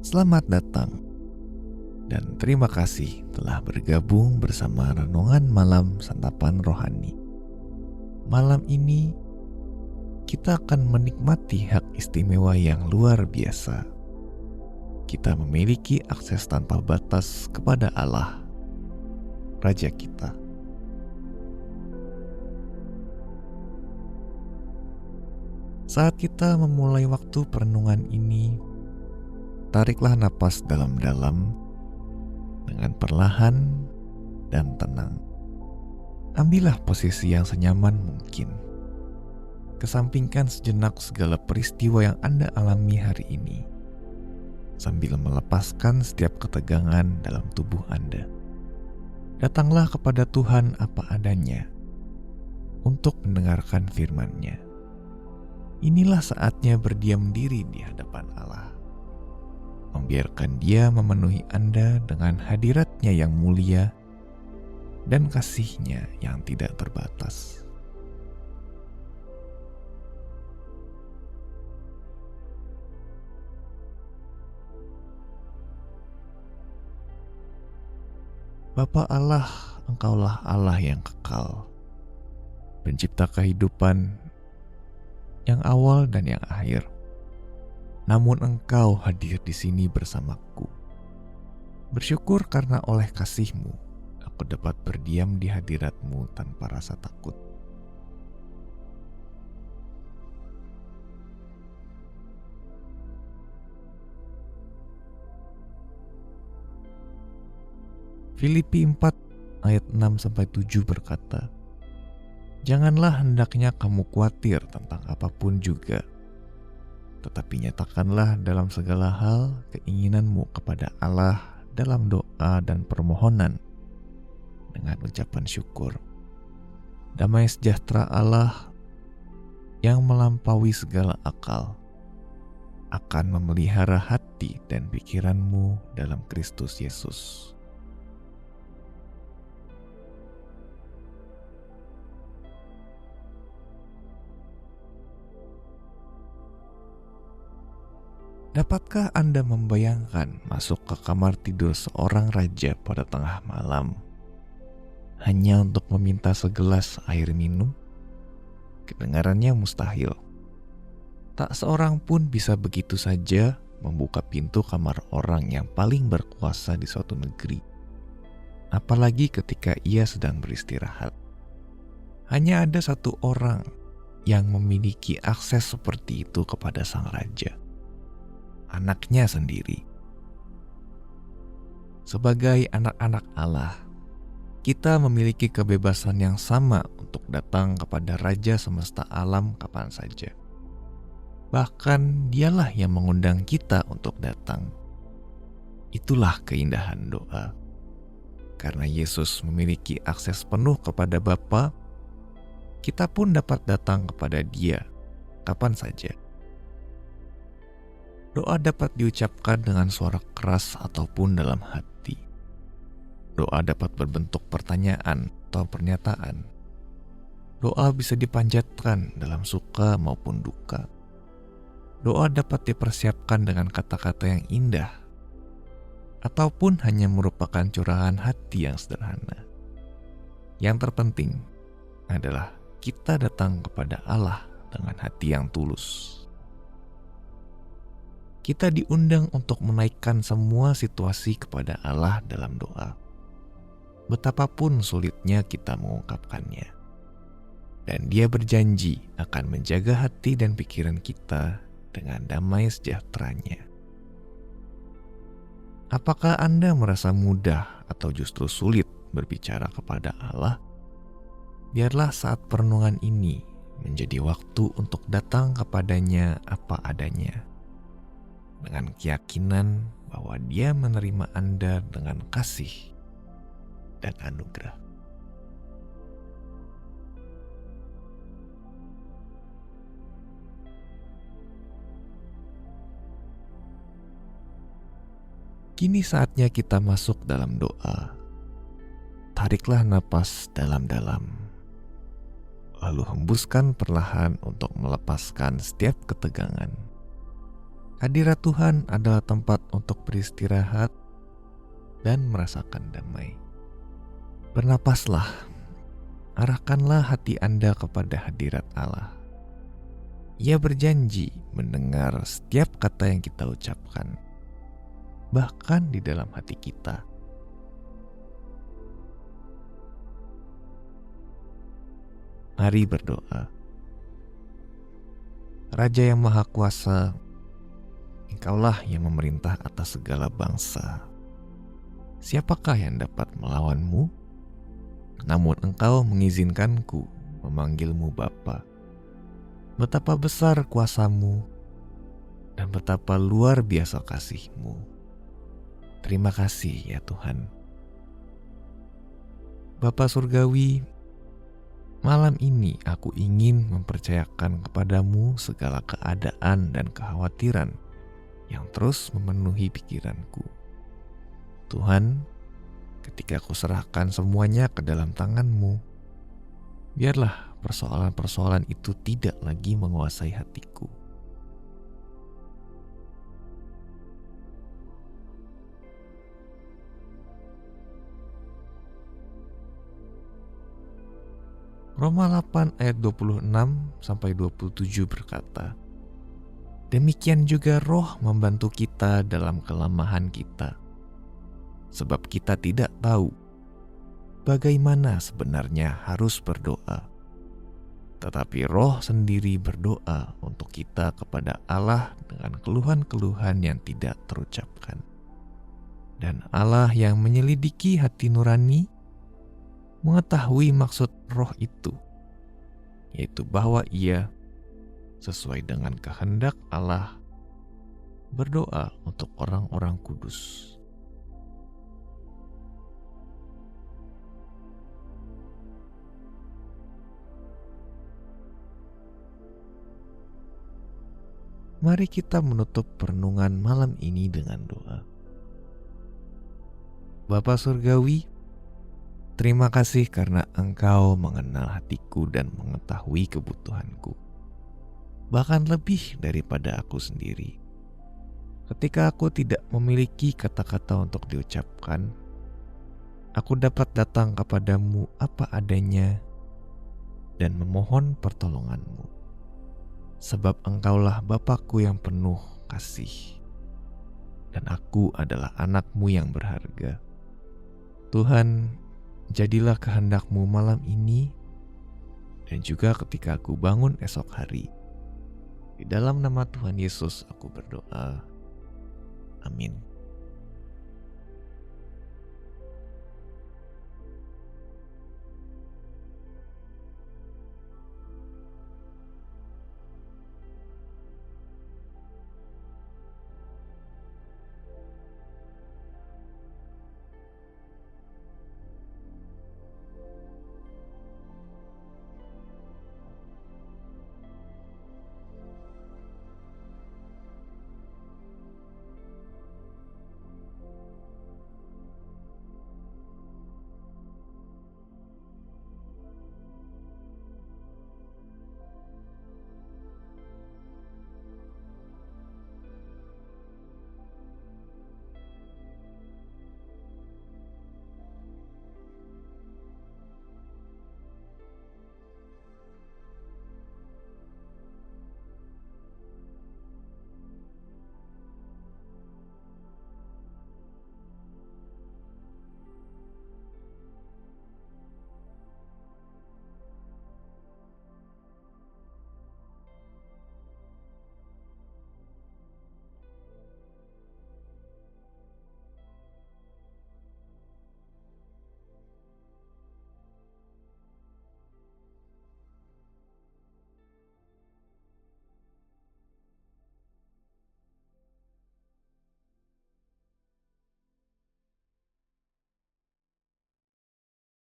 Selamat datang dan terima kasih telah bergabung bersama Renungan Malam Santapan Rohani. Malam ini kita akan menikmati hak istimewa yang luar biasa. Kita memiliki akses tanpa batas kepada Allah, Raja kita. Saat kita memulai waktu perenungan ini, tariklah napas dalam-dalam dengan perlahan dan tenang. Ambillah posisi yang senyaman mungkin. Kesampingkan sejenak segala peristiwa yang Anda alami hari ini, sambil melepaskan setiap ketegangan dalam tubuh Anda. Datanglah kepada Tuhan apa adanya untuk mendengarkan firman-Nya. Inilah saatnya berdiam diri di hadapan Allah. Membiarkan Dia memenuhi Anda dengan hadirat-Nya yang mulia dan kasih-Nya yang tidak terbatas. Bapa Allah, Engkaulah Allah yang kekal, pencipta kehidupan yang awal dan yang akhir. Namun Engkau hadir di sini bersamaku. Bersyukur karena oleh kasih-Mu, aku dapat berdiam di hadirat-Mu tanpa rasa takut. Filipi 4 ayat 6-7 berkata, "Janganlah hendaknya kamu khawatir tentang apapun juga, tetapi nyatakanlah dalam segala hal keinginanmu kepada Allah dalam doa dan permohonan dengan ucapan syukur. Damai sejahtera Allah yang melampaui segala akal akan memelihara hati dan pikiranmu dalam Kristus Yesus." Dapatkah Anda membayangkan masuk ke kamar tidur seorang raja pada tengah malam hanya untuk meminta segelas air minum? Kedengarannya mustahil. Tak seorang pun bisa begitu saja membuka pintu kamar orang yang paling berkuasa di suatu negeri, apalagi ketika ia sedang beristirahat. Hanya ada satu orang yang memiliki akses seperti itu kepada sang raja, anaknya sendiri. Sebagai anak-anak Allah, kita memiliki kebebasan yang sama untuk datang kepada Raja semesta alam kapan saja. Bahkan Dialah yang mengundang kita untuk datang. Itulah keindahan doa. Karena Yesus memiliki akses penuh kepada Bapa, kita pun dapat datang kepada Dia kapan saja. Doa dapat diucapkan dengan suara keras ataupun dalam hati. Doa dapat berbentuk pertanyaan atau pernyataan. Doa bisa dipanjatkan dalam suka maupun duka. Doa dapat dipersiapkan dengan kata-kata yang indah, ataupun hanya merupakan curahan hati yang sederhana. Yang terpenting adalah kita datang kepada Allah dengan hati yang tulus. Kita diundang untuk menaikkan semua situasi kepada Allah dalam doa, betapapun sulitnya kita mengungkapkannya. Dan Dia berjanji akan menjaga hati dan pikiran kita dengan damai sejahtera-Nya. Apakah Anda merasa mudah atau justru sulit berbicara kepada Allah? Biarlah saat perenungan ini menjadi waktu untuk datang kepadanya apa adanya, dengan keyakinan bahwa Dia menerima Anda dengan kasih dan anugerah. Kini saatnya kita masuk dalam doa. Tariklah napas dalam-dalam, lalu hembuskan perlahan untuk melepaskan setiap ketegangan. Hadirat Tuhan adalah tempat untuk beristirahat dan merasakan damai. Bernapaslah, arahkanlah hati Anda kepada hadirat Allah. Ia berjanji mendengar setiap kata yang kita ucapkan, bahkan di dalam hati kita. Mari berdoa. Raja yang Maha Kuasa, Engkaulah yang memerintah atas segala bangsa. Siapakah yang dapat melawanmu? Namun Engkau mengizinkanku memanggilmu Bapa. Betapa besar kuasamu dan betapa luar biasa kasih-Mu. Terima kasih ya Tuhan. Bapa Surgawi, malam ini aku ingin mempercayakan kepadamu segala keadaan dan kekhawatiran yang terus memenuhi pikiranku. Tuhan, ketika aku serahkan semuanya ke dalam tangan-Mu, biarlah persoalan-persoalan itu tidak lagi menguasai hatiku. Roma 8 ayat 26-27 berkata, demikian juga Roh membantu kita dalam kelemahan kita, sebab kita tidak tahu bagaimana sebenarnya harus berdoa. Tetapi Roh sendiri berdoa untuk kita kepada Allah dengan keluhan-keluhan yang tidak terucapkan. Dan Allah yang menyelidiki hati nurani mengetahui maksud Roh itu, yaitu bahwa Ia sesuai dengan kehendak Allah berdoa untuk orang-orang kudus. Mari kita menutup perenungan malam ini dengan doa. Bapa Surgawi, terima kasih karena Engkau mengenal hatiku dan mengetahui kebutuhanku, bahkan lebih daripada aku sendiri. Ketika aku tidak memiliki kata-kata untuk diucapkan, aku dapat datang kepadamu apa adanya dan memohon pertolongan-Mu. Sebab Engkaulah Bapakku yang penuh kasih, dan aku adalah anak-Mu yang berharga. Tuhan, jadilah kehendak-Mu malam ini, dan juga ketika aku bangun esok hari. Di dalam nama Tuhan Yesus aku berdoa. Amin.